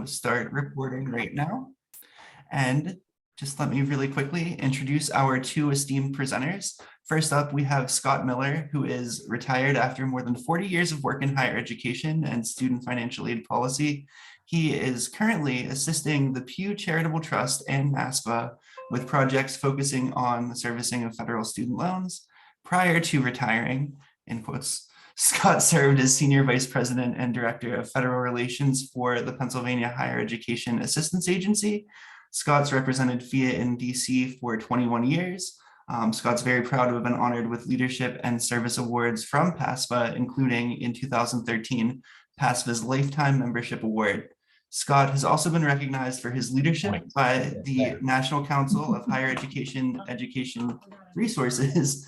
Start recording right now. And just let me really quickly introduce our two esteemed presenters. First up, we have Scott Miller, who is retired after more than 40 years of work in higher education and student financial aid policy. He is currently assisting the Pew Charitable Trust and NASPA with projects focusing on the servicing of federal student loans. Prior to retiring, in quotes, Scott served as Senior Vice President and Director of Federal Relations for the Pennsylvania Higher Education Assistance Agency. Scott's represented FIA in DC for 21 years. Scott's very proud to have been honored with leadership and service awards from PASFA, including in 2013, PASFA's Lifetime Membership Award. Scott has also been recognized for his leadership by the National Council of Higher Education Resources,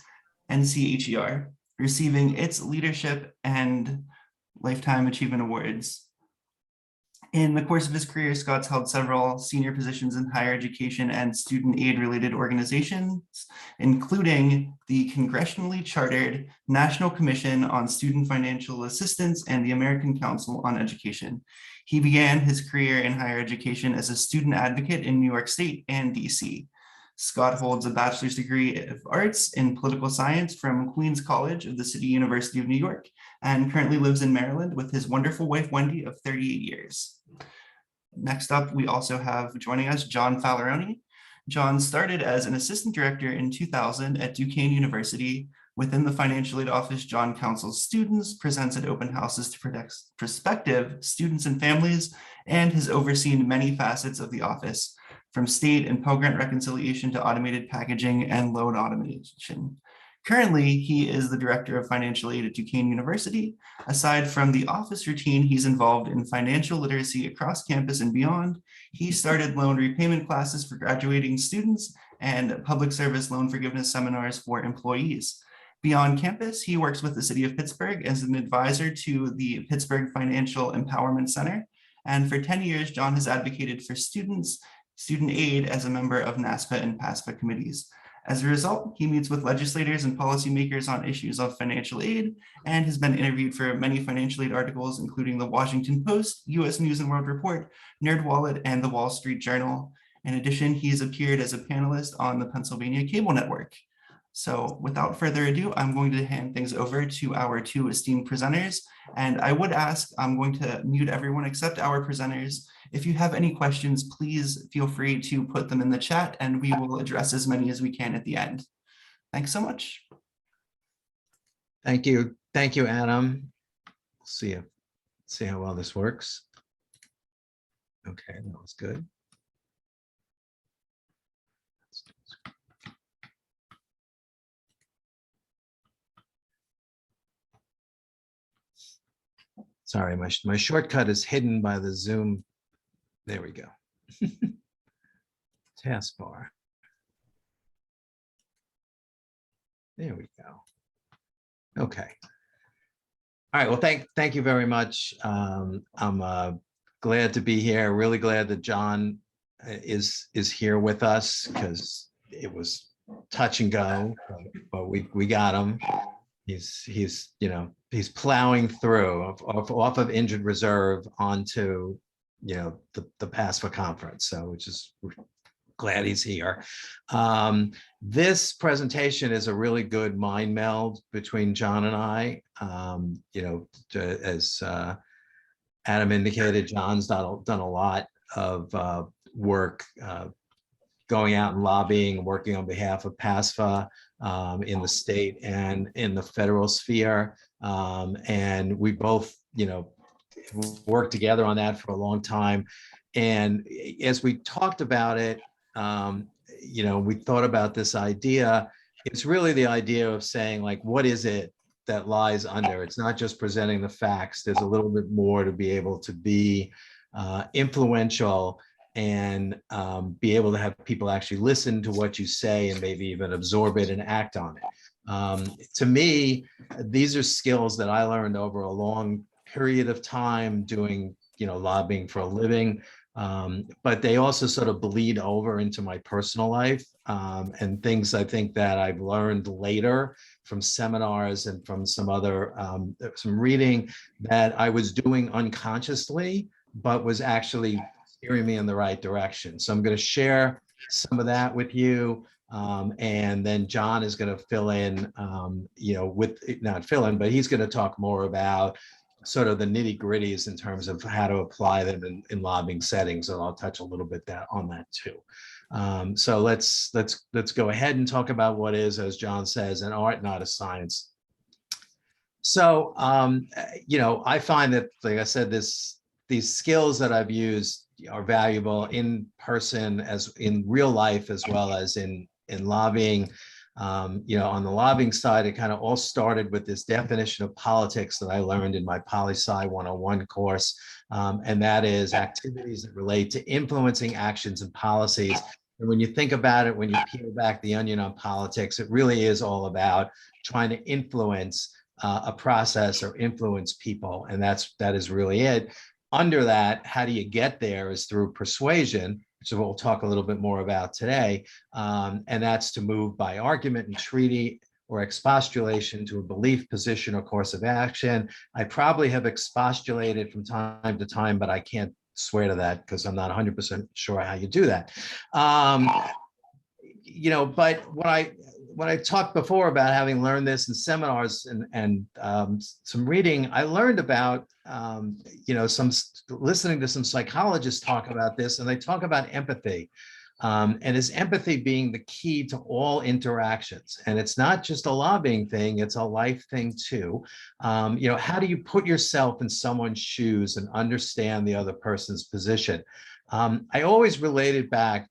NCHER, receiving its leadership and Lifetime Achievement Awards. In the course of his career, Scott's held several senior positions in higher education and student aid related organizations, including the congressionally chartered National Commission on Student Financial Assistance and the American Council on Education. He began his career in higher education as a student advocate in New York State and DC. Scott holds a bachelor's degree of arts in political science from Queens College of the City University of New York, and currently lives in Maryland with his wonderful wife, Wendy, of 38 years. Next up, we also have joining us, John Falleroni. John started as an assistant director in 2000 at Duquesne University. Within the financial aid office, John counsels students, presents at open houses to prospective students and families, and has overseen many facets of the office, from state and Pell Grant reconciliation to automated packaging and loan automation. Currently, he is the director of financial aid at Duquesne University. Aside from the office routine, he's involved in financial literacy across campus and beyond. He started loan repayment classes for graduating students and public service loan forgiveness seminars for employees. Beyond campus, he works with the city of Pittsburgh as an advisor to the Pittsburgh Financial Empowerment Center. And for 10 years, John has advocated for student aid as a member of NASPA and PASFA committees. As a result, he meets with legislators and policymakers on issues of financial aid and has been interviewed for many financial aid articles, including the Washington Post, US News and World Report, NerdWallet, and the Wall Street Journal. In addition, he's appeared as a panelist on the Pennsylvania Cable Network. So without further ado, I'm going to hand things over to our two esteemed presenters. And I would ask, I'm going to mute everyone except our presenters. If you have any questions, please feel free to put them in the chat and we will address as many as we can at the end. Thanks so much. Thank you. Thank you, Adam. See how well this works. Okay, that was good. Sorry, my shortcut is hidden by the Zoom. There we go. Taskbar. There we go. Okay. All right. Well, thank you very much. I'm glad to be here. Really glad that John is here with us because it was touch and go, but we got him. He's plowing through off of injured reserve onto the PASFA conference, so which is glad he's here. This presentation is a really good mind meld between John and I. As Adam indicated, John's done a lot of work going out and lobbying, working on behalf of PASFA in the state and in the federal sphere. And we both, worked together on that for a long time. And as we talked about it, we thought about this idea. It's really the idea of saying, like, what is it that lies under? It's not just presenting the facts. There's a little bit more to be able to be influential and be able to have people actually listen to what you say and maybe even absorb it and act on it. To me, these are skills that I learned over a long period of time doing, lobbying for a living, but they also sort of bleed over into my personal life and things I think that I've learned later from seminars and from some other, some reading that I was doing unconsciously, but was actually steering me in the right direction. So I'm going to share some of that with you. And then John is going to fill in, with not fill in, but he's going to talk more about sort of the nitty gritties in terms of how to apply them in lobbying settings. And I'll touch a little bit on that too. So let's go ahead and talk about what is, as John says, an art, not a science. So, I find that, like I said, these skills that I've used are valuable in person, as in real life, as well as in lobbying. On the lobbying side, it kind of all started with this definition of politics that I learned in my Poli-Sci 101 course. And that is activities that relate to influencing actions and policies. And when you think about it, when you peel back the onion on politics, it really is all about trying to influence a process or influence people. And that is really it. Under that, how do you get there is through persuasion, which is what we'll talk a little bit more about today. And that's to move by argument and treaty or expostulation to a belief, position, or course of action. I probably have expostulated from time to time, but I can't swear to that because I'm not 100% sure how you do that. But when I talked before about having learned this in seminars and some reading, I learned about, listening to some psychologists talk about this, and they talk about empathy. And is empathy being the key to all interactions? And it's not just a lobbying thing, it's a life thing too. How do you put yourself in someone's shoes and understand the other person's position? I always related back,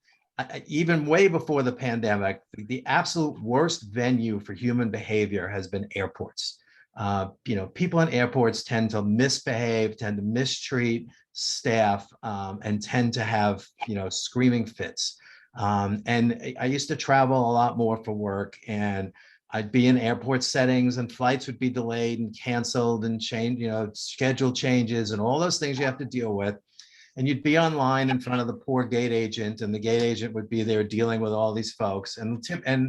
even way before the pandemic, the absolute worst venue for human behavior has been airports. People in airports tend to misbehave, tend to mistreat staff, and tend to have, screaming fits. And I used to travel a lot more for work, and I'd be in airport settings and flights would be delayed and canceled and schedule changes and all those things you have to deal with. And you'd be online in front of the poor gate agent, and the gate agent would be there dealing with all these folks. And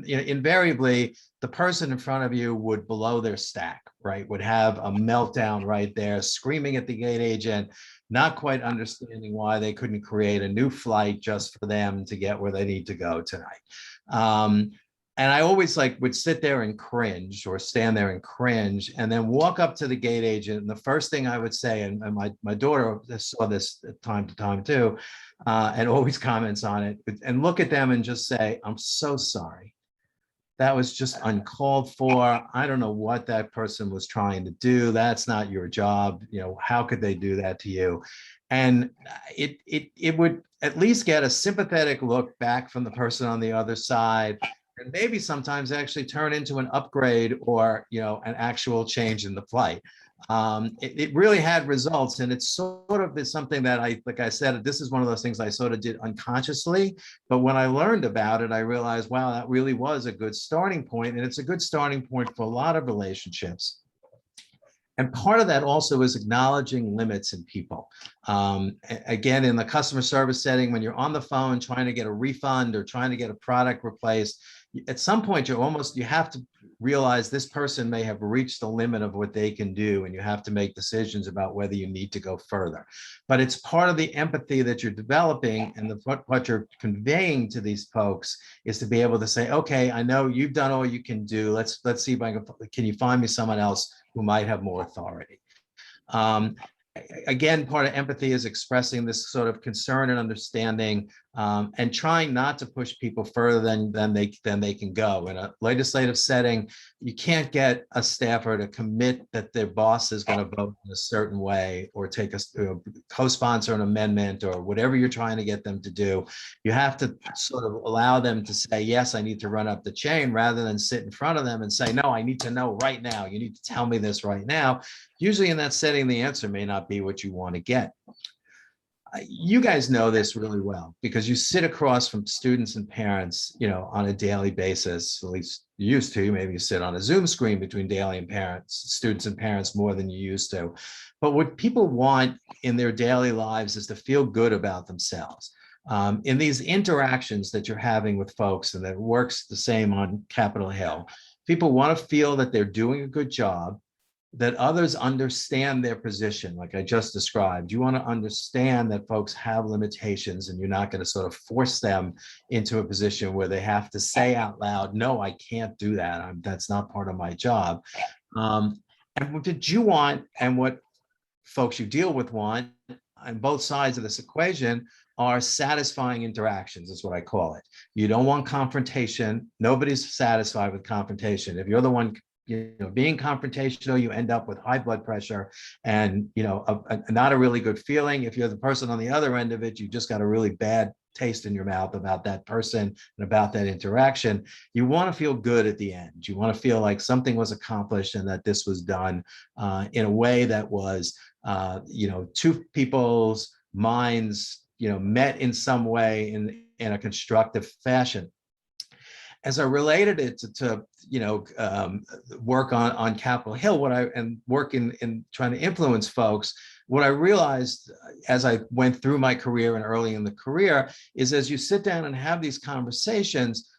invariably, the person in front of you would blow their stack, right? Would have a meltdown right there, screaming at the gate agent, not quite understanding why they couldn't create a new flight just for them to get where they need to go tonight. And I always would sit there and cringe, or stand there and cringe, and then walk up to the gate agent. And the first thing I would say, and my daughter saw this time to time too, and always comments on it, and look at them and just say, "I'm so sorry. That was just uncalled for. I don't know what that person was trying to do. That's not your job. How could they do that to you?" And it would at least get a sympathetic look back from the person on the other side, and maybe sometimes actually turn into an upgrade or an actual change in the flight. It really had results, and it's sort of something that like I said, this is one of those things I sort of did unconsciously. But when I learned about it, I realized, wow, that really was a good starting point, and it's a good starting point for a lot of relationships. And part of that also is acknowledging limits in people. Again, in the customer service setting, when you're on the phone trying to get a refund or trying to get a product replaced, at some point you have to realize this person may have reached the limit of what they can do, and you have to make decisions about whether you need to go further. But it's part of the empathy that you're developing, and what you're conveying to these folks is to be able to say, okay, I know you've done all you can do. Let's see if can you find me someone else who might have more authority. Again, part of empathy is expressing this sort of concern and understanding, and trying not to push people further than they can go. In a legislative setting, you can't get a staffer to commit that their boss is going to vote in a certain way, or take a co-sponsor an amendment, or whatever you're trying to get them to do. You have to sort of allow them to say, yes, I need to run up the chain, rather than sit in front of them and say, no, I need to know right now. You need to tell me this right now. Usually in that setting, the answer may not be what you want to get. You guys know this really well, because you sit across from students and parents, on a daily basis. At least you used to. Maybe you sit on a Zoom screen between students and parents more than you used to. But what people want in their daily lives is to feel good about themselves. In these interactions that you're having with folks, and that works the same on Capitol Hill, people want to feel that they're doing a good job, that others understand their position, like I just described. You want to understand that folks have limitations and you're not going to sort of force them into a position where they have to say out loud, no, I can't do that. That's not part of my job. And what did you want, and what folks you deal with want on both sides of this equation are satisfying interactions, is what I call it. You don't want confrontation. Nobody's satisfied with confrontation. If you're the one being confrontational, you end up with high blood pressure and, not a really good feeling. If you're the person on the other end of it, you just got a really bad taste in your mouth about that person and about that interaction. You want to feel good at the end. You want to feel like something was accomplished and that this was done in a way that was, two people's minds, met in some way in a constructive fashion. As I related it to work on Capitol Hill, and work in trying to influence folks, what I realized as I went through my career and early in the career is, as you sit down and have these conversations,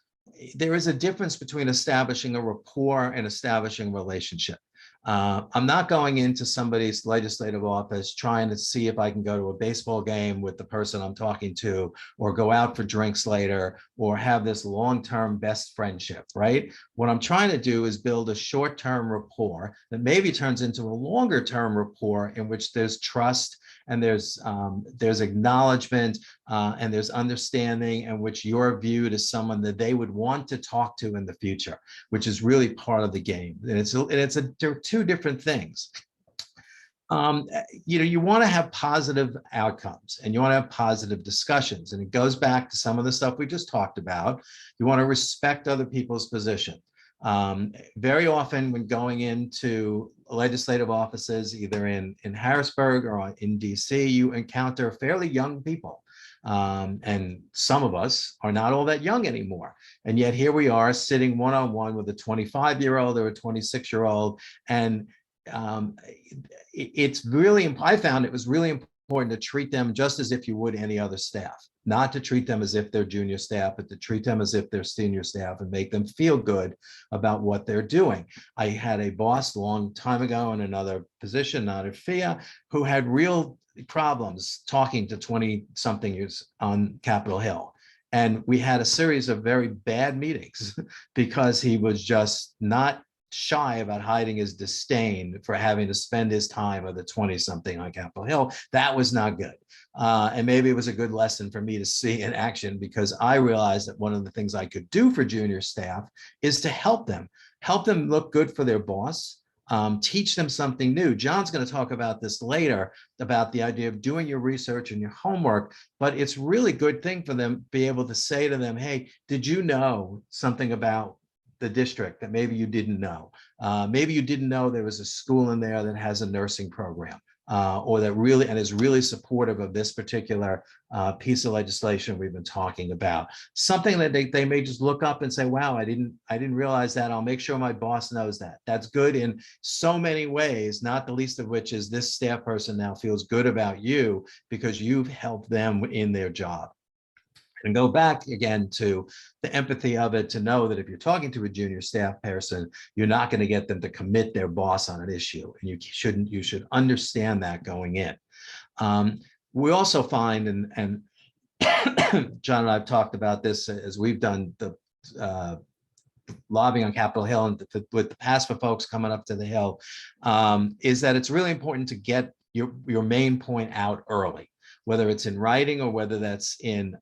there is a difference between establishing a rapport and establishing a relationship. I'm not going into somebody's legislative office trying to see if I can go to a baseball game with the person I'm talking to, or go out for drinks later, or have this long-term best friendship, right? What I'm trying to do is build a short-term rapport that maybe turns into a longer-term rapport in which there's trust and there's acknowledgement and there's understanding, and which you're viewed as someone that they would want to talk to in the future, which is really part of the game. And they're two different things. You want to have positive outcomes and you want to have positive discussions. And it goes back to some of the stuff we just talked about. You want to respect other people's position. Very often when going into legislative offices, either in Harrisburg or in DC, you encounter fairly young people. And some of us are not all that young anymore. And yet here we are sitting one-on-one with a 25-year-old or a 26-year-old. And it's really, I found it was really important to treat them just as if you would any other staff, not to treat them as if they're junior staff, but to treat them as if they're senior staff and make them feel good about what they're doing. I had a boss a long time ago in another position, not at FIA, who had real problems talking to 20-somethings on Capitol Hill. And we had a series of very bad meetings because he was just not shy about hiding his disdain for having to spend his time with a 20-something on Capitol Hill. That was not good. And maybe it was a good lesson for me to see in action, because I realized that one of the things I could do for junior staff is to help them look good for their boss, teach them something new. John's going to talk about this later, about the idea of doing your research and your homework, but it's a really good thing for them to be able to say to them, hey, did you know something about the district that maybe you didn't know? Maybe you didn't know there was a school in there that has a nursing program, or that really and is really supportive of this particular piece of legislation we've been talking about. Something that they may just look up and say, wow, I didn't realize that. I'll make sure my boss knows that. That's good in so many ways, not the least of which is this staff person now feels good about you because you've helped them in their job. And go back again to the empathy of it, to know that if you're talking to a junior staff person, you're not going to get them to commit their boss on an issue. And you should understand that going in. We also find, and John and I have talked about this as we've done the lobbying on Capitol Hill and with the PASFA folks coming up to the Hill, is that it's really important to get your main point out early, whether it's in writing or whether that's in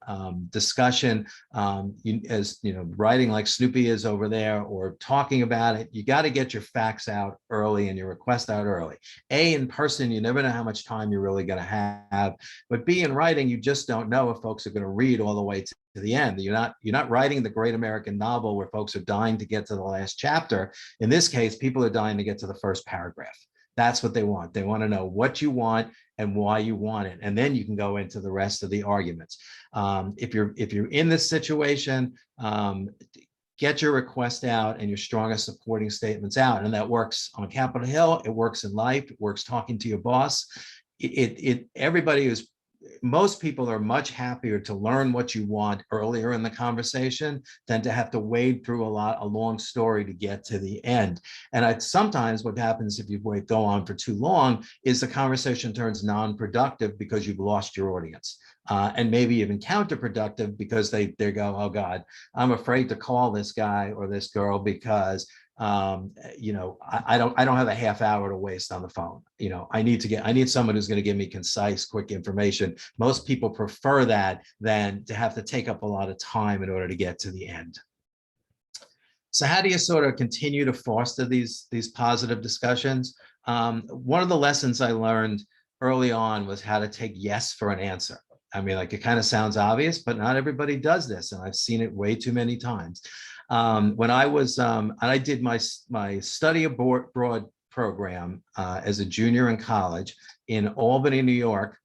discussion, writing like Snoopy is over there, or talking about it. You got to get your facts out early and your request out early. A, in person, you never know how much time you're really going to have, but B, in writing, you just don't know if folks are going to read all the way to the end. You're not writing the great American novel where folks are dying to get to the last chapter. In this case, people are dying to get to the first paragraph. That's what they want. They want to know what you want and why you want it. And then you can go into the rest of the arguments. If you're in this situation, get your request out and your strongest supporting statements out. And that works on Capitol Hill. It works in life. It works talking to your boss. Everybody who's most people are much happier to learn what you want earlier in the conversation than to have to wade through a long story to get to the end. And sometimes what happens if you go on for too long is the conversation turns non-productive because you've lost your audience. And maybe even counterproductive because they go, oh God, I'm afraid to call this guy or this girl because I don't have a half hour to waste on the phone. I need someone who's going to give me concise, quick information. Most people prefer that than to have to take up a lot of time in order to get to the end. So how do you sort of continue to foster these positive discussions? One of the lessons I learned early on was how to take yes for an answer. I mean, like, it kind of sounds obvious, but not everybody does this, and I've seen it way too many times. When I was, and I did my study abroad program as a junior in college in Albany, New York,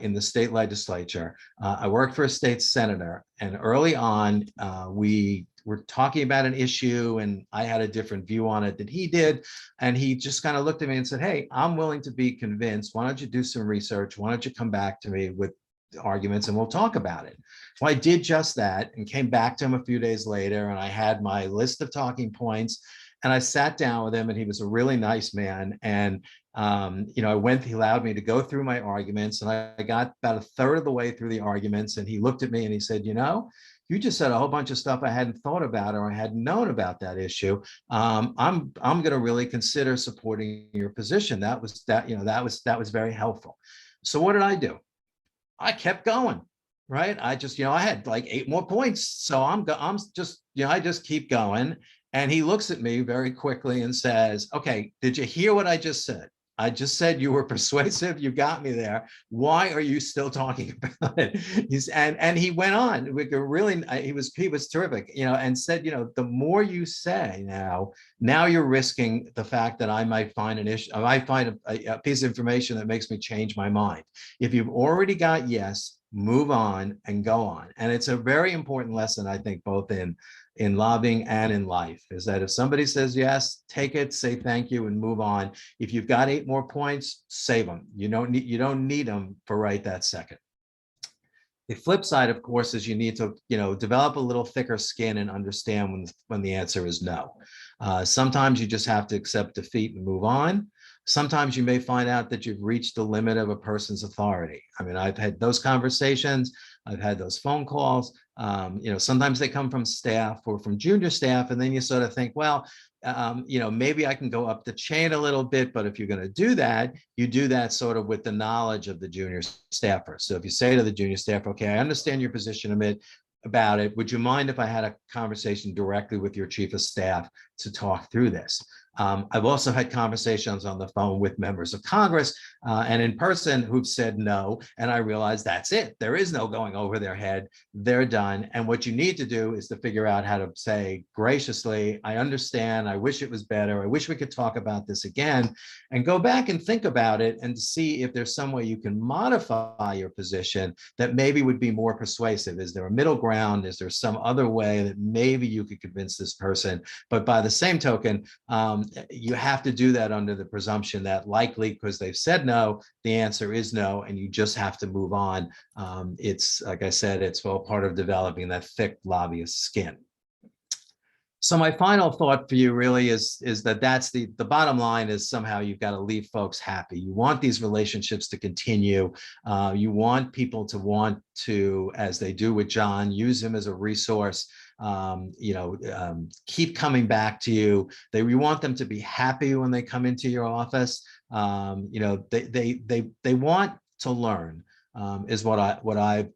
in the state legislature. I worked for a state senator, and early on, we were talking about an issue, and I had a different view on it than he did. And he just kind of looked at me and said, hey, I'm willing to be convinced. Why don't you do some research? Why don't you come back to me with arguments and we'll talk about it. So I did just that and came back to him a few days later, and I had my list of talking points, and I sat down with him, and he was a really nice man. And he allowed me to go through my arguments, and I got about a third of the way through the arguments, and he looked at me and he said, you just said a whole bunch of stuff I hadn't thought about or I hadn't known about that issue. I'm going to really consider supporting your position. That was very helpful. So what did I do? I kept going, right? I had like 8 more points. So I just keep going. And he looks at me very quickly and says, okay, did you hear what I just said? I just said you were persuasive. You got me there. Why are you still talking about it? And he went on. He was terrific, and said, the more you say now you're risking the fact that I might find an issue. I might find a piece of information that makes me change my mind. If you've already got yes, move on and go on. And it's a very important lesson, I think, both in lobbying and in life, is that if somebody says yes, take it, say thank you, and move on. If you've got 8 more points, save them. You don't need them for right that second. The flip side, of course, is you need to, develop a little thicker skin and understand when the answer is no. Sometimes you just have to accept defeat and move on. Sometimes you may find out that you've reached the limit of a person's authority. I mean, I've had those conversations. I've had those phone calls. Sometimes they come from staff or from junior staff, and then you sort of think, well, maybe I can go up the chain a little bit, but if you're going to do that, you do that sort of with the knowledge of the junior staffer. So if you say to the junior staff, okay, I understand your position a bit about it. Would you mind if I had a conversation directly with your chief of staff to talk through this? I've also had conversations on the phone with members of Congress and in person who've said no, and I realized that's it. There is no going over their head. They're done. And what you need to do is to figure out how to say graciously, I understand. I wish it was better. I wish we could talk about this again, and go back and think about it and see if there's some way you can modify your position that maybe would be more persuasive. Is there a middle ground? Is there some other way that maybe you could convince this person? But by the same token, you have to do that under the presumption that likely, because they've said no, the answer is no, and you just have to move on. It's, like I said, it's all part of developing that thick lobbyist skin. So my final thought for you really is that that's the bottom line, is somehow you've got to leave folks happy. You want these relationships to continue. You want people to want to, as they do with John, use him as a resource. Keep coming back to you. You want them to be happy when they come into your office. They want to learn, is what I've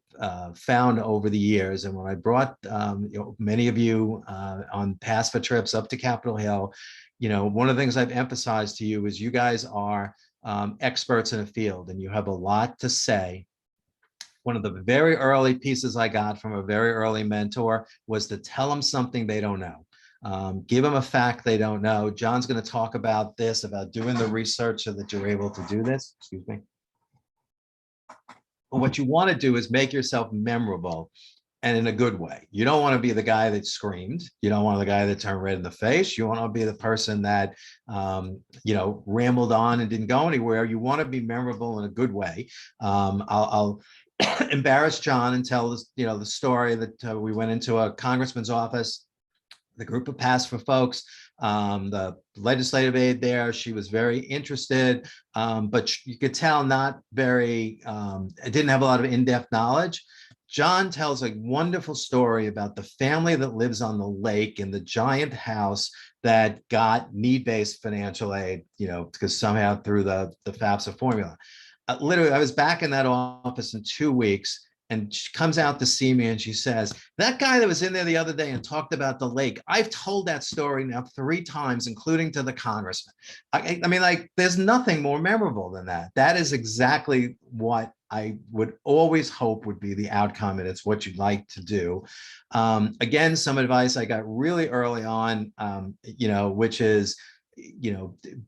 found over the years. And when I brought many of you on PASFA trips up to Capitol Hill, one of the things I've emphasized to you is you guys are experts in a field, and you have a lot to say. One of the very early pieces I got from a very early mentor was to tell them something they don't know. Give them a fact they don't know. John's going to talk about this, about doing the research so that you're able to do this. Excuse me. But what you want to do is make yourself memorable, and in a good way. You don't want to be the guy that screamed. You don't want to be the guy that turned red in the face. You want to be the person that, rambled on and didn't go anywhere. You want to be memorable in a good way. embarrass John and tell this, the story that we went into a congressman's office, the group of PASFA folks, the legislative aide there. She was very interested, but you could tell not very, didn't have a lot of in-depth knowledge. John tells a wonderful story about the family that lives on the lake in the giant house that got need-based financial aid, because somehow through the FAFSA formula. Literally, I was back in that office in 2 weeks, and she comes out to see me and she says, that guy that was in there the other day and talked about the lake, I've told that story now 3 times, including to the congressman. I mean, like, there's nothing more memorable than that. That is exactly what I would always hope would be the outcome, and it's what you'd like to do. Again, some advice I got really early on, which is,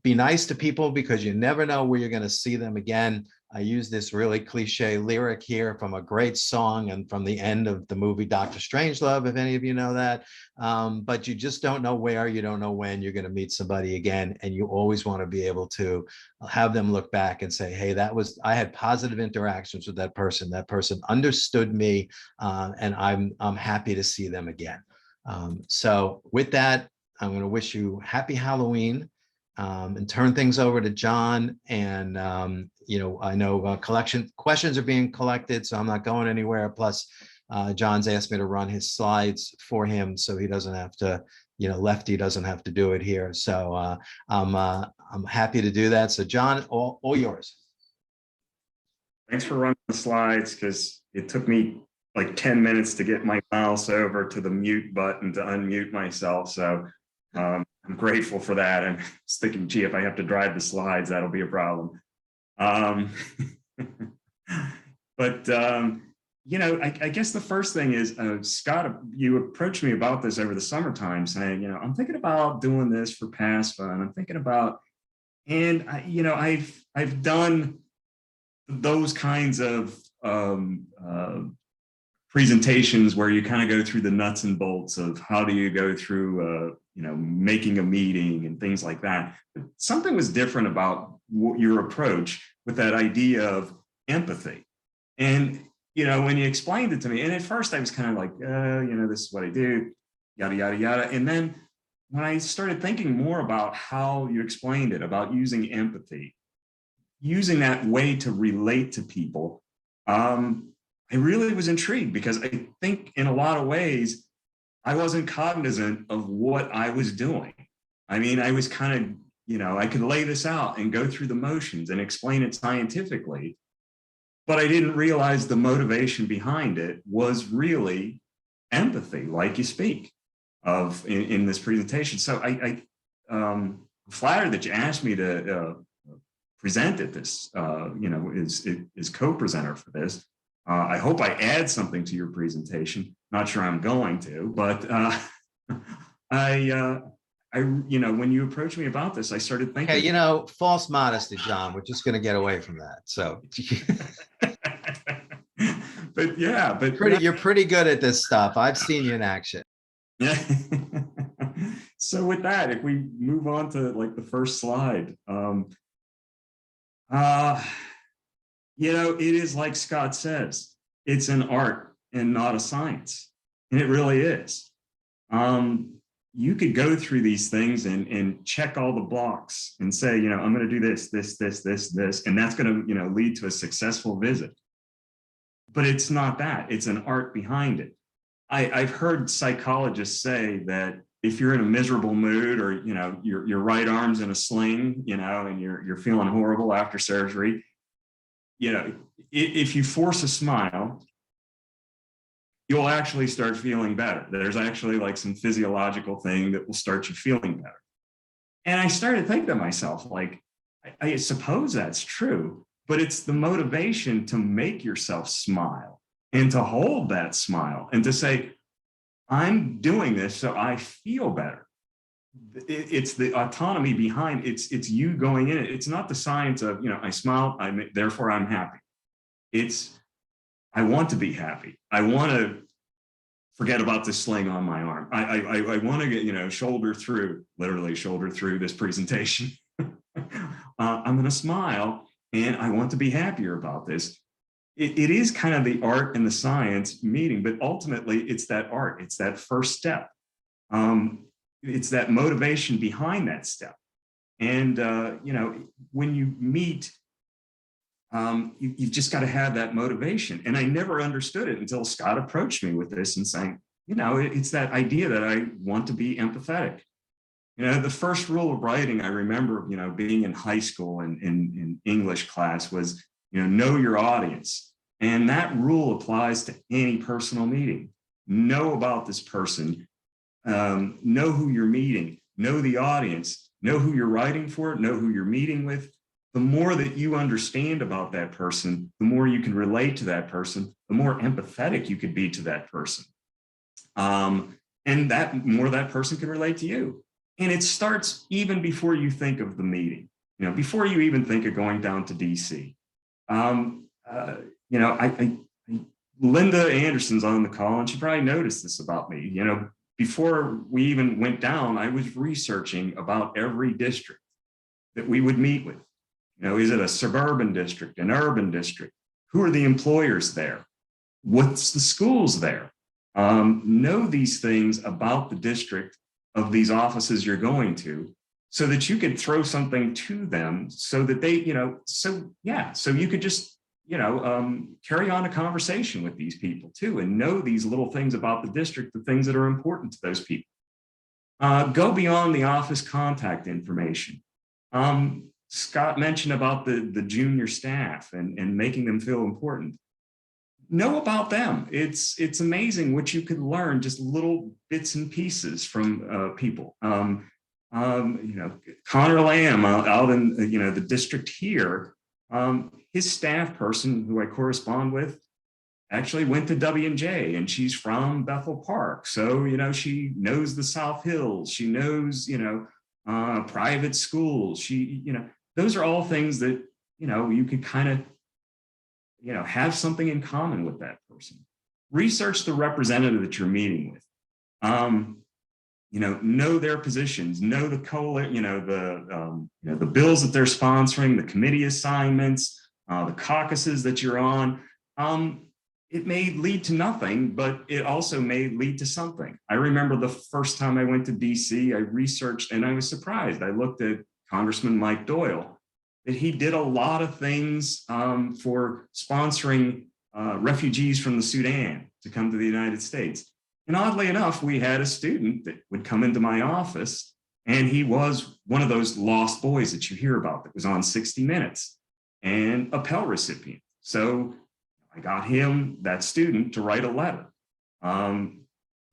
be nice to people because you never know where you're going to see them again. I use this really cliche lyric here from a great song and from the end of the movie Dr. Strangelove, if any of you know that. But you just don't know where, you don't know when you're going to meet somebody again. And you always want to be able to have them look back and say, hey, I had positive interactions with that person. That person understood me, and I'm happy to see them again. So with that, I'm going to wish you happy Halloween, and turn things over to John. And, I know questions are being collected, so I'm not going anywhere. Plus, John's asked me to run his slides for him so he doesn't have to, Lefty doesn't have to do it here. So I'm happy to do that. So John, all yours. Thanks for running the slides, because it took me like 10 minutes to get my mouse over to the mute button to unmute myself. So I'm grateful for that. And I was thinking, gee, if I have to drive the slides, that'll be a problem. But I guess the first thing is, Scott, you approached me about this over the summertime saying, I'm thinking about doing this for PASFA, and I'm thinking about, and I've done those kinds of presentations where you kind of go through the nuts and bolts of how do you go through, making a meeting and things like that. But something was different about your approach with that idea of empathy. And, when you explained it to me, and at first I was kind of like, this is what I do, yada, yada, yada. And then when I started thinking more about how you explained it, about using empathy, using that way to relate to people, I really was intrigued, because I think in a lot of ways, I wasn't cognizant of what I was doing. I mean, I was kind of, I could lay this out and go through the motions and explain it scientifically, but I didn't realize the motivation behind it was really empathy, like you speak of in this presentation. So I'm flattered that you asked me to present at this, is co-presenter for this. I hope I add something to your presentation. Not sure I'm going to, but when you approached me about this, I started thinking. Okay, false modesty, John. We're just going to get away from that. So, but yeah, you're pretty good at this stuff. I've seen you in action. Yeah. So with that, if we move on to like the first slide, it is like Scott says, it's an art and not a science. And it really is. You could go through these things and check all the blocks and say, I'm going to do this, and that's going to, lead to a successful visit. But it's not that. It's an art behind it. I've heard psychologists say that if you're in a miserable mood, or, your right arm's in a sling, and you're feeling horrible after surgery, if you force a smile, you'll actually start feeling better. There's actually like some physiological thing that will start you feeling better. And I started thinking to myself, like, I suppose that's true, but it's the motivation to make yourself smile and to hold that smile and to say, I'm doing this so I feel better. It's the autonomy behind it's you going in it. It's not the science of, I smile, therefore I'm happy. It's, I want to be happy. I want to forget about this sling on my arm. I want to get, literally shoulder through this presentation. I'm going to smile, and I want to be happier about this. it is kind of the art and the science meeting, but ultimately it's that art, it's that first step. It's that motivation behind that step. And, you know, when you meet, you've just got to have that motivation. And I never understood it until Scott approached me with this and saying, you know, it's that idea that I want to be empathetic. You know, the first rule of writing, I remember, you know, being in high school and in English class was, you know your audience. And that rule applies to any personal meeting. Know about this person, know who you're meeting, know the audience, know who you're writing for, know who you're meeting with. The more that you understand about that person, the more you can relate to that person, the more empathetic you could be to that person. And that more that person can relate to you. And it starts even before you think of the meeting, you know, before you even think of going down to DC. You know, Linda Anderson's on the call, and she probably noticed this about me. You know, before we even went down, I was researching about every district that we would meet with. You know, is it a suburban district, an urban district? Who are the employers there? What's the schools there? Know these things about the district of these offices you're going to, so that you could throw something to them so that they, you know, so you could just, you know, carry on a conversation with these people too, and know these little things about the district, the things that are important to those people. Go beyond the office contact information. Scott mentioned about the junior staff and making them feel important. Know about them. It's amazing what you could learn, just little bits and pieces from people. You know, Connor Lamb out in, you know, the district here, his staff person who I correspond with actually went to W&J, and she's from Bethel Park. So, you know, she knows the South Hills, she knows, you know, private schools. She, you know, those are all things that, you know, you could kind of, you know, have something in common with that person. Research the representative that you're meeting with. You know their positions, know the the bills that they're sponsoring, the committee assignments, the caucuses that you're on. It may lead to nothing, but it also may lead to something. I remember the first time I went to DC, I researched and I was surprised. I looked at Congressman Mike Doyle, that he did a lot of things for sponsoring refugees from the Sudan to come to the United States. And oddly enough, we had a student that would come into my office, and he was one of those lost boys that you hear about that was on 60 Minutes and a Pell recipient. So I got him, that student, to write a letter,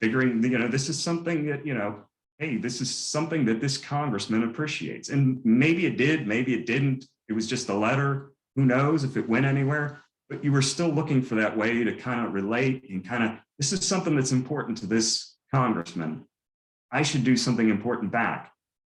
figuring, you know, this is something that, you know, hey, this is something that this congressman appreciates. And maybe it did, maybe it didn't. It was just a letter. Who knows if it went anywhere? But you were still looking for that way to kind of relate and kind of, this is something that's important to this congressman. I should do something important back.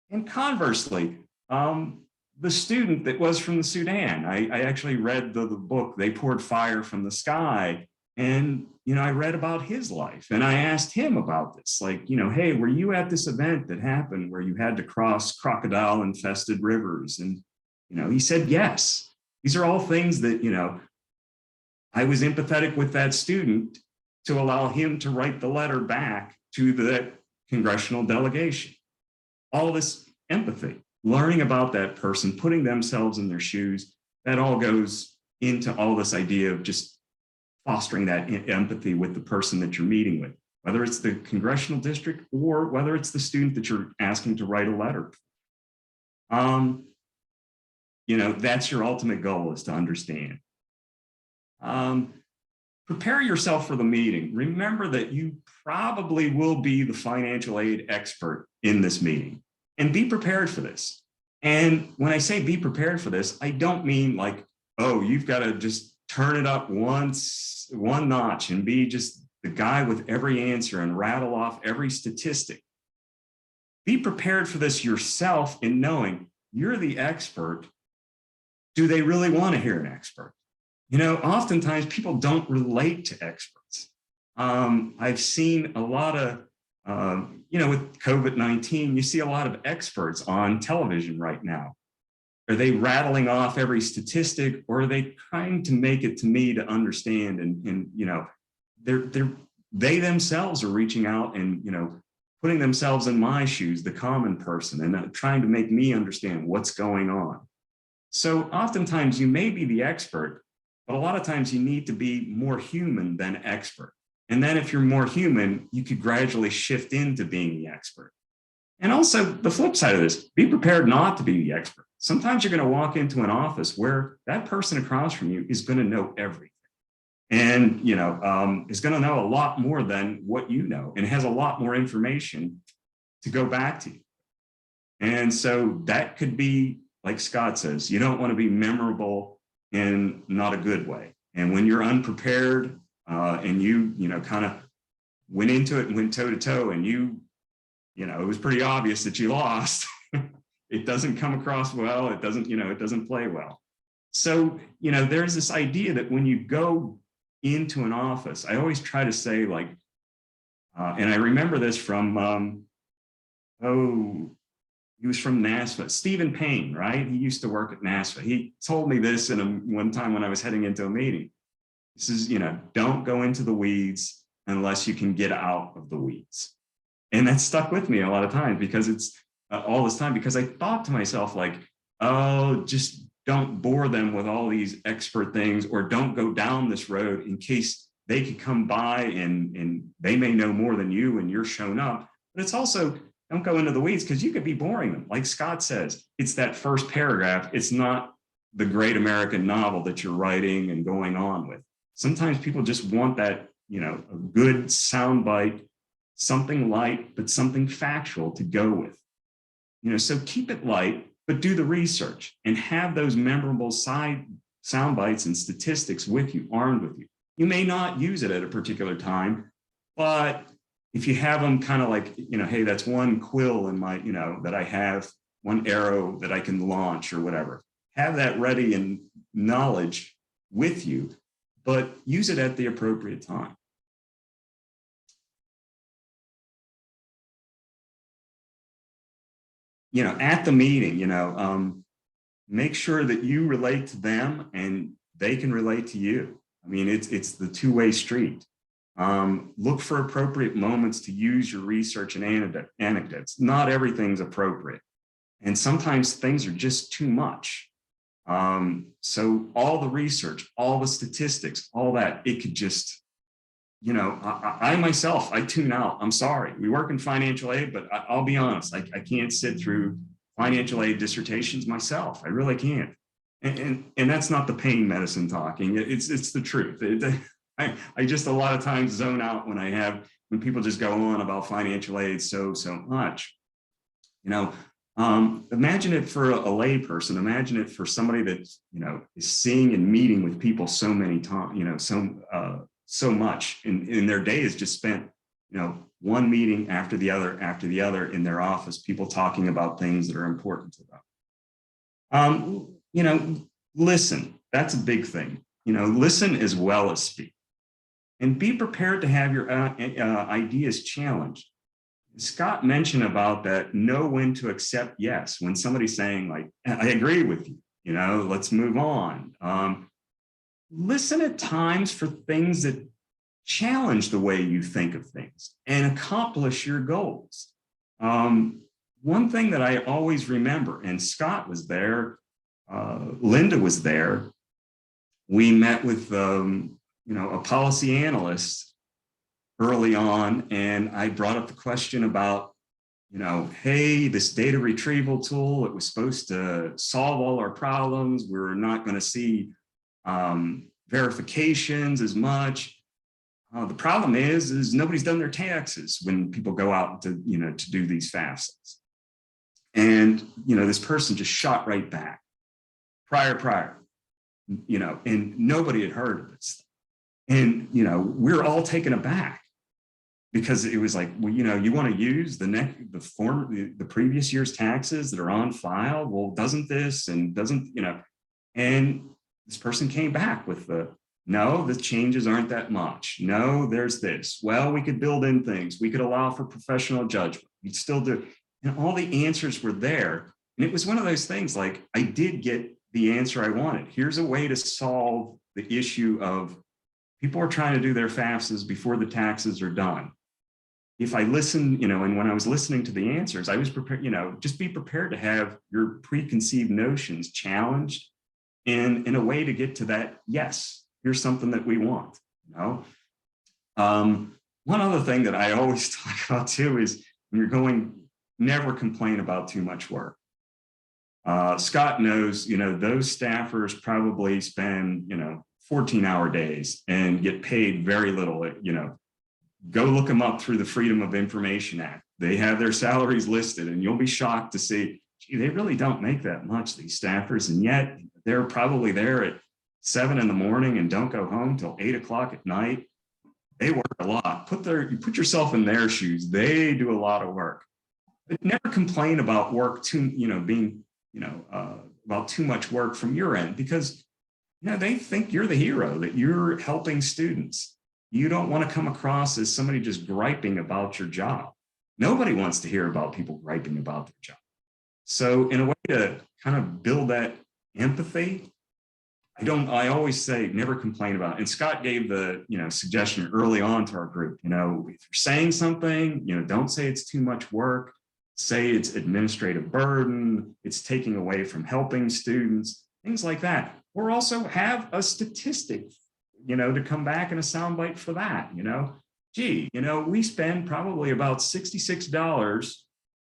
And conversely, the student that was from the Sudan, I actually read the book, They Poured Fire from the Sky. And, you know, I read about his life and I asked him about this, like, you know, hey, were you at this event that happened where you had to cross crocodile infested rivers? And, you know, he said, yes. These are all things that, you know, I was empathetic with that student to allow him to write the letter back to the congressional delegation. All this empathy, learning about that person, putting themselves in their shoes, that all goes into all this idea of just fostering that empathy with the person that you're meeting with, whether it's the congressional district or whether it's the student that you're asking to write a letter. You know, that's your ultimate goal, is to understand. Prepare yourself for the meeting. Remember that you probably will be the financial aid expert in this meeting, and be prepared for this. And when I say be prepared for this, I don't mean like, oh, you've got to just turn it up one notch and be just the guy with every answer and rattle off every statistic. Be prepared for this yourself in knowing you're the expert. Do they really want to hear an expert? You know, oftentimes people don't relate to experts. I've seen a lot of, you know, with COVID-19, you see a lot of experts on television right now. are they rattling off every statistic, or are they trying to make it to me to understand? And you know, they themselves are reaching out and, you know, putting themselves in my shoes, the common person, and trying to make me understand what's going on. So oftentimes you may be the expert, but a lot of times you need to be more human than expert. And then if you're more human, you could gradually shift into being the expert. And also the flip side of this, be prepared not to be the expert. Sometimes you're going to walk into an office where that person across from you is going to know everything. And, you know, is going to know a lot more than what you know, and has a lot more information to go back to you. And so that could be, like Scott says, you don't want to be memorable in not a good way. And when you're unprepared and you know, kind of went into it and went toe to toe, and you know, it was pretty obvious that you lost, it doesn't come across well. It doesn't, you know, it doesn't play well. So, you know, there's this idea that when you go into an office, I always try to say, like, and I remember this from, he was from NASFA, Stephen Payne, right? He used to work at NASFA. He told me this one time when I was heading into a meeting. He says, you know, don't go into the weeds unless you can get out of the weeds. And that stuck with me a lot of times, because it's all this time, because I thought to myself, like, oh, just don't bore them with all these expert things, or don't go down this road in case they could come by and they may know more than you and you're shown up. But it's also, don't go into the weeds, because you could be boring them. Like Scott says, it's that first paragraph. It's not the great American novel that you're writing and going on with. Sometimes people just want that, you know, a good soundbite, something light, but something factual to go with. You know, so keep it light, but do the research and have those memorable sound bites and statistics with you, armed with you. You may not use it at a particular time, but if you have them kind of like, you know, hey, that's one quill in my, you know, that I have, one arrow that I can launch or whatever, have that ready and knowledge with you, but use it at the appropriate time. You know, at the meeting, you know, make sure that you relate to them and they can relate to you. I mean, it's the two-way street. Look for appropriate moments to use your research and anecdotes. Not everything's appropriate. And sometimes things are just too much. So all the research, all the statistics, all that, it could just, you know, I myself, I tune out. I'm sorry. We work in financial aid, but I'll be honest, I can't sit through financial aid dissertations myself. I really can't. And that's not the pain medicine talking. It's the truth. I just a lot of times zone out when people just go on about financial aid so much. You know, imagine it for a lay person. Imagine it for somebody that, you know, is seeing and meeting with people so many times, you know, so much, and their day is just spent, you know, one meeting after the other in their office, people talking about things that are important to them. You know, listen, that's a big thing. You know, listen as well as speak, and be prepared to have your ideas challenged. Scott mentioned about that, know when to accept yes, when somebody's saying, like, I agree with you, you know, let's move on. Listen at times for things that challenge the way you think of things and accomplish your goals. One thing that I always remember, and Scott was there, Linda was there, we met with, you know, a policy analyst early on, and I brought up the question about, you know, hey, this data retrieval tool, it was supposed to solve all our problems. We're not going to see verifications as much. The problem is nobody's done their taxes when people go out to, you know, to do these FAFSAs. And, you know, this person just shot right back. Prior, you know, and nobody had heard of this. And, you know, we're all taken aback, because it was like, well, you know, you want to use the previous year's taxes that are on file. Well, doesn't this and doesn't, you know, and this person came back with no, the changes aren't that much. No, there's this. Well, we could build in things. We could allow for professional judgment. We'd still do, and all the answers were there And it was one of those things like, I did get the answer I wanted. Here's a way to solve the issue of people are trying to do their FAFSAs before the taxes are done. If I listen, and when I was listening to the answers, I was prepared, just be prepared to have your preconceived notions challenged in a way to get to that, yes, here's something that we want, One other thing that I always talk about too is when you're going, never complain about too much work. Scott knows, those staffers probably spend, 14-hour days and get paid very little, go look them up through the Freedom of Information Act. They have their salaries listed and you'll be shocked to see, gee, they really don't make that much, these staffers. And yet they're probably there at 7 in the morning and don't go home till 8 o'clock at night. They work a lot. You put yourself in their shoes. They do a lot of work. But never complain about work being, about too much work from your end, because, they think you're the hero, that you're helping students. You don't want to come across as somebody just griping about your job. Nobody wants to hear about people griping about their job. So in a way to kind of build that empathy, I always say never complain about it. And Scott gave the, suggestion early on to our group, if you're saying something, don't say it's too much work, say it's administrative burden, it's taking away from helping students, things like that. Or also have a statistic, to come back in a soundbite for that, gee, we spend probably about $66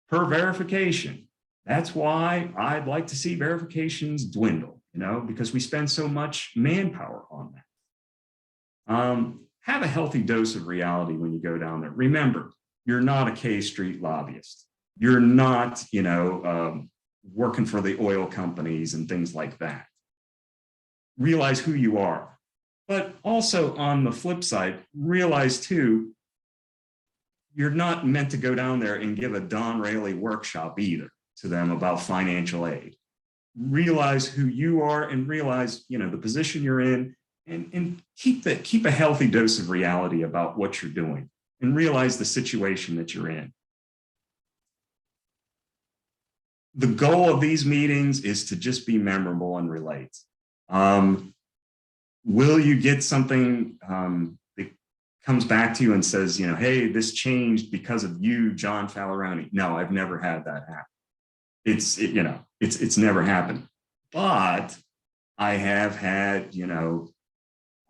per verification. That's why I'd like to see verifications dwindle, because we spend so much manpower on that. Have a healthy dose of reality when you go down there. Remember, you're not a K Street lobbyist. You're not, working for the oil companies and things like that. Realize who you are. But also on the flip side, realize too, you're not meant to go down there and give a Don Rayleigh workshop either to them about financial aid. Realize who you are and realize, the position you're in, and keep a healthy dose of reality about what you're doing and realize the situation that you're in. The goal of these meetings is to just be memorable and relate. Will you get something that comes back to you and says, hey, this changed because of you, John Falleroni? No, I've never had that happen. It's never happened. But I have had,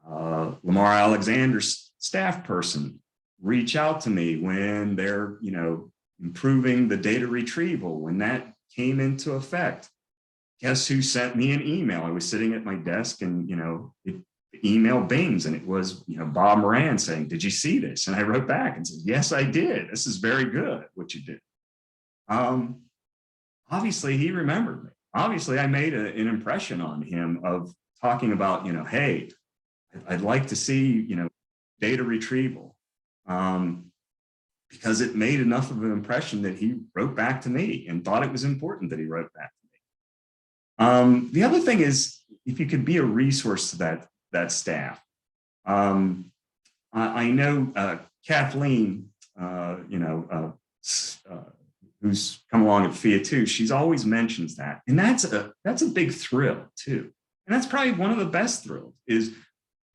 Lamar Alexander's staff person reach out to me when they're, improving the data retrieval, when that came into effect. Guess who sent me an email? I was sitting at my desk and, the email bings and it was, Bob Moran saying, did you see this? And I wrote back and said, yes, I did. This is very good what you did. Obviously he remembered me. Obviously I made an impression on him of talking about, hey, I'd like to see, data retrieval. Because it made enough of an impression that he wrote back to me and thought it was important that he wrote back to me. The other thing is, if you could be a resource to that staff. I know Kathleen, who's come along at FIA too, she's always mentions that. And that's a big thrill too. And that's probably one of the best thrills is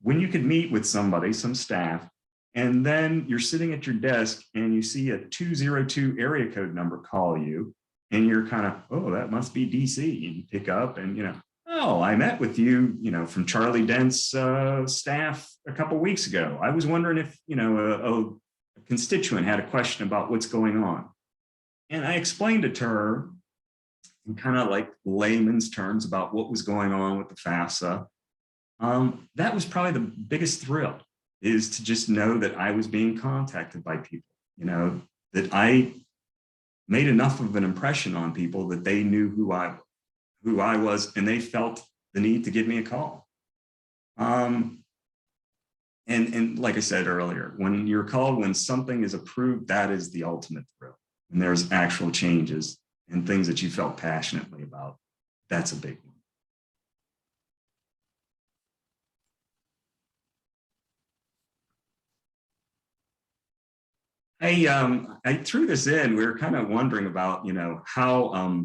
when you could meet with somebody, some staff, and then you're sitting at your desk and you see a 202 area code number call you and you're kind of, oh, that must be DC. And you pick up and, oh, I met with you, from Charlie Dent's staff a couple of weeks ago. I was wondering if, a constituent had a question about what's going on. And I explained it to her in kind of like layman's terms about what was going on with the FAFSA. That was probably the biggest thrill, is to just know that I was being contacted by people, that I made enough of an impression on people that they knew who I was, and they felt the need to give me a call. And like I said earlier, when you're called, when something is approved, that is the ultimate thrill. And there's actual changes and things that you felt passionately about. That's a big one. I threw this in. We were kind of wondering about, how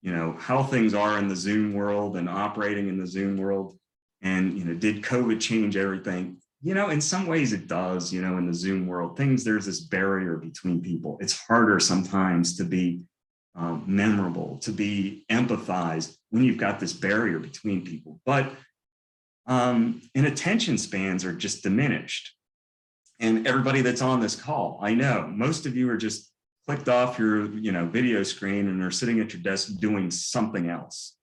how things are in the Zoom world and operating in the Zoom world. And, did COVID change everything? In some ways it does, in the Zoom world, there's this barrier between people. It's harder sometimes to be memorable, to be empathized when you've got this barrier between people. But and attention spans are just diminished. And everybody that's on this call, I know most of you are just clicked off your video screen and are sitting at your desk doing something else.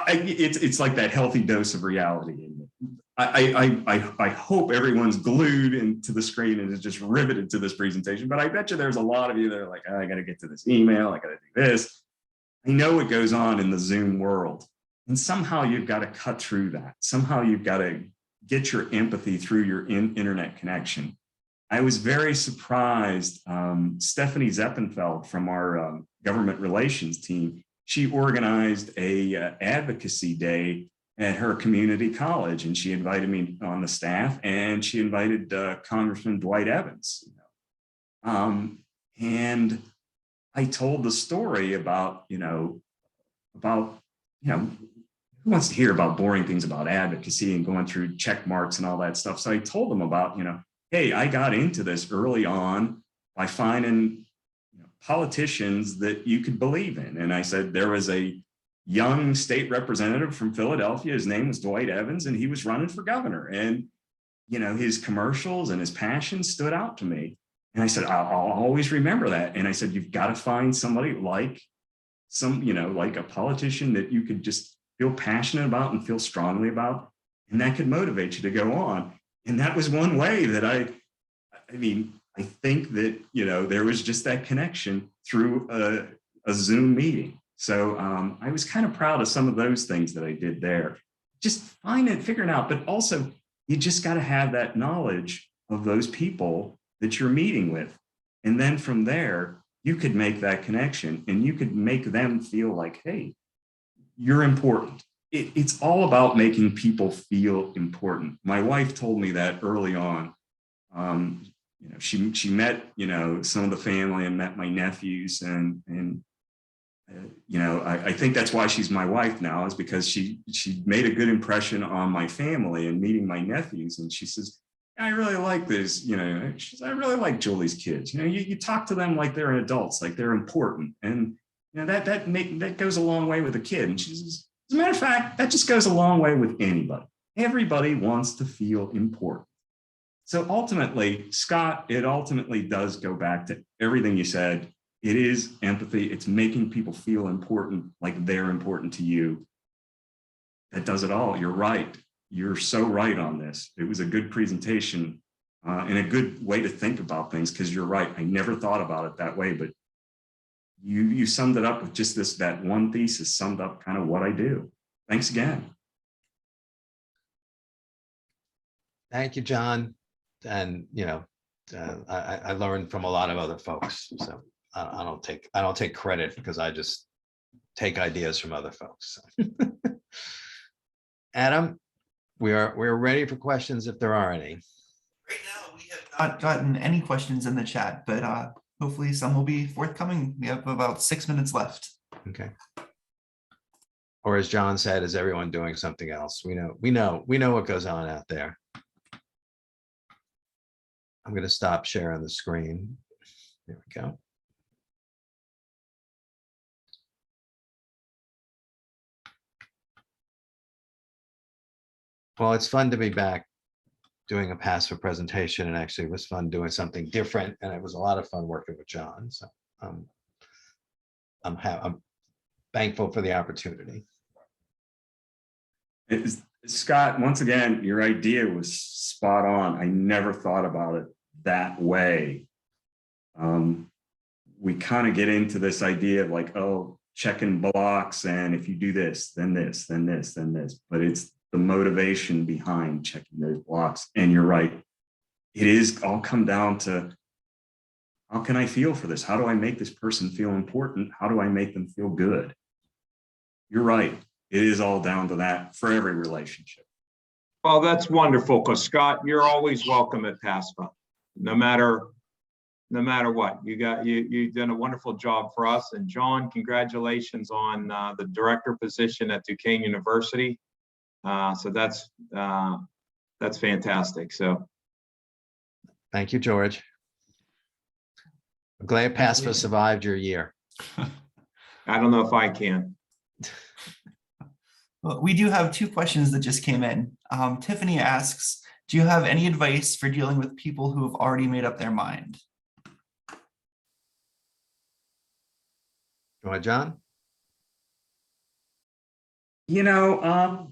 It's like that healthy dose of reality. I hope everyone's glued into the screen and is just riveted to this presentation, but I bet you there's a lot of you that are like, oh, I got to get to this email, I got to do this. I know what goes on in the Zoom world, and somehow you've got to cut through that. Somehow you've got to get your empathy through your internet connection. I was very surprised. Stephanie Zeppenfeld from our government relations team, she organized a advocacy day at her community college, and she invited me on the staff, and she invited Congressman Dwight Evans. And I told the story about, who wants to hear about boring things about advocacy and going through check marks and all that stuff. So I told them about, hey, I got into this early on by finding politicians that you could believe in. And I said, there was a young state representative from Philadelphia. His name was Dwight Evans, and he was running for governor. And, his commercials and his passion stood out to me. And I said, I'll always remember that. And I said, you've got to find somebody like like a politician that you could just feel passionate about and feel strongly about, and that could motivate you to go on. And that was one way that I think that, there was just that connection through a Zoom meeting. So I was kind of proud of some of those things that I did there. Just figuring out, but also you just got to have that knowledge of those people that you're meeting with. And then from there, you could make that connection and you could make them feel like, hey, you're important. It's all about making people feel important. My wife told me that early on. She met, some of the family and met my nephews, and I think that's why she's my wife now, is because she made a good impression on my family and meeting my nephews. And she says, I really like this, she says, I really like Julie's kids. You talk to them like they're adults, like they're important. And that goes a long way with a kid. And she says, as a matter of fact, that just goes a long way with anybody. Everybody wants to feel important. So ultimately, Scott, it ultimately does go back to everything you said. It is empathy. It's making people feel important, like they're important to you. That does it all. You're right. You're so right on this. It was a good presentation and a good way to think about things, because you're right. I never thought about it that way, but you summed it up with just that one thesis, summed up kind of what I do. Thanks again. Thank you, John. And, I learned from a lot of other folks. So I don't take credit, because I just take ideas from other folks. Adam, we're ready for questions if there are any. Right now, we have not gotten any questions in the chat, but hopefully some will be forthcoming. We have about 6 minutes left. Okay. Or as John said, is everyone doing something else? We know what goes on out there. I'm going to stop sharing the screen. There we go. Well, it's fun to be back doing a PASFA presentation, and actually it was fun doing something different, and it was a lot of fun working with John. So I'm thankful for the opportunity. Scott, once again, your idea was spot on. I never thought about it that way. We kind of get into this idea of like, oh, checking blocks, and if you do this, then this, then this, then this, but it's the motivation behind checking those blocks. And you're right. It is all come down to, how can I feel for this? How do I make this person feel important? How do I make them feel good? You're right. It is all down to that for every relationship. Well, that's wonderful, because Scott, you're always welcome at PASFA, no matter no matter what. You've done a wonderful job for us. And John, congratulations on the director position at Duquesne University. So that's fantastic. So Thank you, George. I'm glad PASFA survived your year. I don't know if I can. Well, we do have two questions that just came in. Tiffany asks, do you have any advice for dealing with people who have already made up their mind? Go ahead, John. You know,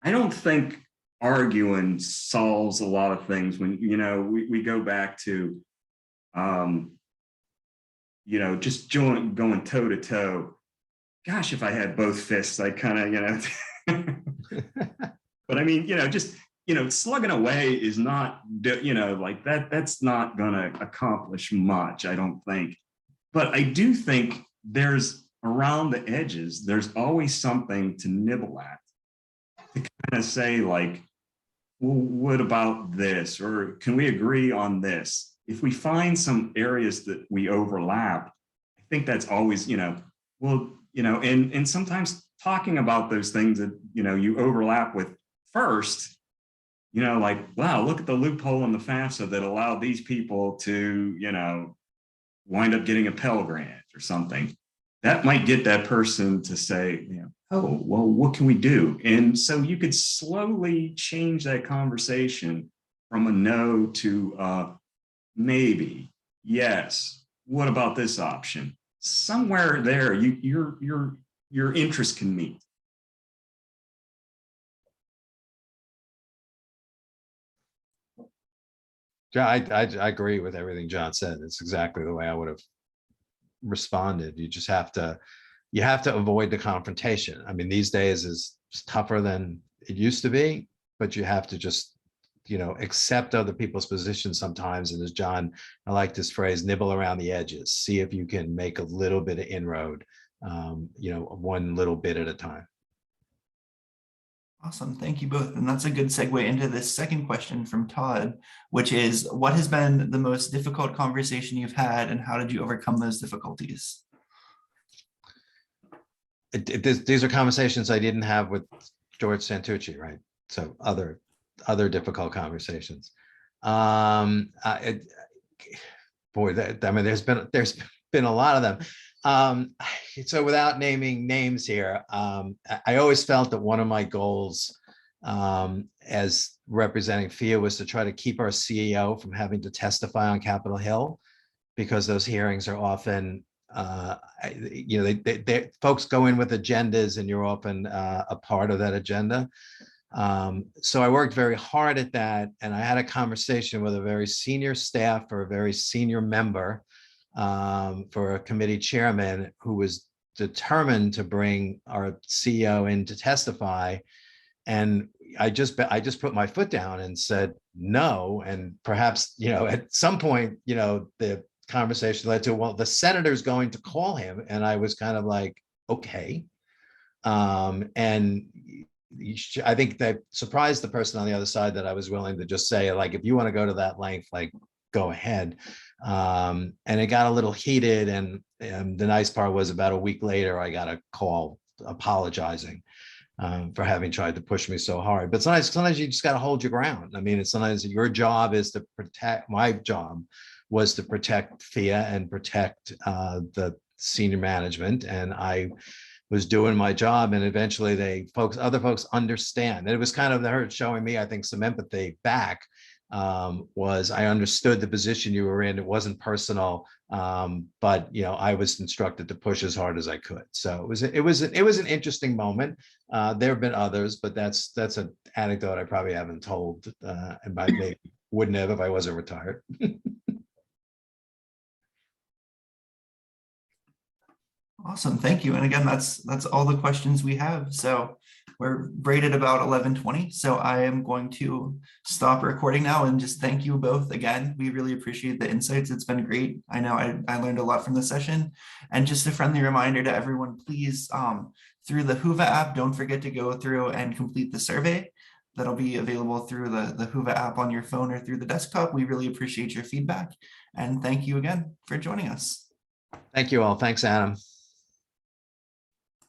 I don't think arguing solves a lot of things when, you know, we go back to, you know, just going toe to toe. Gosh, if I had both fists, I kind of, you know, but I mean, you know, just, you know, slugging away is not, you know, like that's not going to accomplish much, I don't think. But I do think there's around the edges, there's always something to nibble at, to kind of say like, well, what about this? Or can we agree on this? If we find some areas that we overlap, I think that's always, you know, well, you know, and sometimes talking about those things that, you know, you overlap with first, you know, like, wow, look at the loophole in the FAFSA that allowed these people to, you know, wind up getting a Pell Grant or something. That might get that person to say, you know, oh, well, what can we do? And so you could slowly change that conversation from a no to maybe, yes, what about this option? Somewhere there, your interest can meet. Yeah, I agree with everything John said. It's exactly the way I would have responded. You just have to avoid the confrontation. I mean, these days is tougher than it used to be, but you have to just, you know, accept other people's positions sometimes. And as John, I like this phrase, nibble around the edges, see if you can make a little bit of inroad, you know, one little bit at a time. Awesome, thank you both. And that's a good segue into this second question from Todd, which is, what has been the most difficult conversation you've had and how did you overcome those difficulties? These are conversations I didn't have with George Santucci, right? So other difficult conversations. Boy, I mean, there's been a lot of them. So without naming names here, I always felt that one of my goals as representing FIA was to try to keep our CEO from having to testify on Capitol Hill, because those hearings are often, you know, folks go in with agendas and you're often a part of that agenda. So I worked very hard at that, and I had a conversation with a very senior staff or a very senior member for a committee chairman who was determined to bring our CEO in to testify. And I just put my foot down and said no. And perhaps, you know, at some point, you know, the conversation led to, well, the senator's going to call him. And I was kind of like, okay. And I think that surprised the person on the other side that I was willing to just say, like, if you want to go to that length, like, go ahead. And it got a little heated. And the nice part was about a week later, I got a call apologizing for having tried to push me so hard. But sometimes you just got to hold your ground. I mean, it's sometimes your job is to protect, my job was to protect FIA and protect the senior management. And I was doing my job, and eventually other folks understand. And it was kind of her showing me, I think, some empathy back. Was I understood the position you were in. It wasn't personal, but you know, I was instructed to push as hard as I could. So it was an interesting moment. There have been others, but that's an anecdote I probably haven't told, and I maybe wouldn't have if I wasn't retired. Awesome, thank you. And again, that's all the questions we have. So we're right at about 11:20. So I am going to stop recording now and just thank you both again. We really appreciate the insights. It's been great. I know I learned a lot from the session. And just a friendly reminder to everyone, please, through the Whova app, don't forget to go through and complete the survey. that'll be available through the Whova app on your phone or through the desktop. We really appreciate your feedback. And thank you again for joining us. Thank you all. Thanks, Adam.